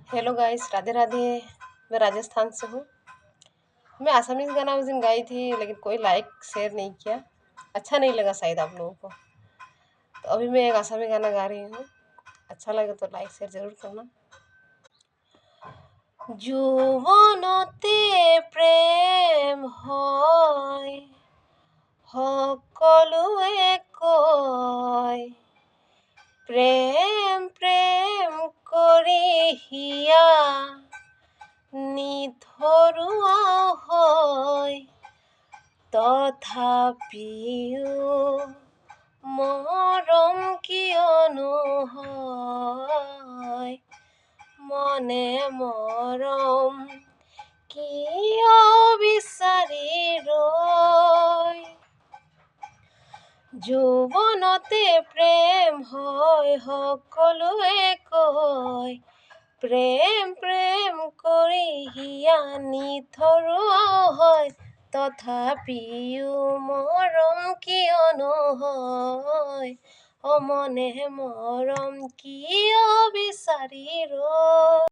Hello guys, Radhe Radhe. मैं राजस्थान से हूँ। मैं आसामीज़ गाना उस दिन गाई थी, लेकिन कोई लाइक शेयर नहीं किया। अच्छा नहीं लगा शायद आप लोगों को। तो अभी मैं एक आसामी गाना गा रही हूँ। अच्छा लगे तो लाइक शेयर ज़रूर करना। যৌৱনতে প্ৰেম হয়, সকলোৱে কয়, প্ৰেম প্ৰেম কৰি হিয়া নিথৰুৱা হয়, তথাপিও মৰম কিয়নো হয়, মনে মৰম কিয় বিচাৰি ৰয়। যৌৱনতে প্ৰেম হয়, সকলোৱে কয়, প্ৰেম প্ৰেম কৰি হিয়া নিথৰুৱা হয়, তথাপিও মৰম কিয়নো হয়, মনে মৰম কিয় বিচাৰি ৰয়।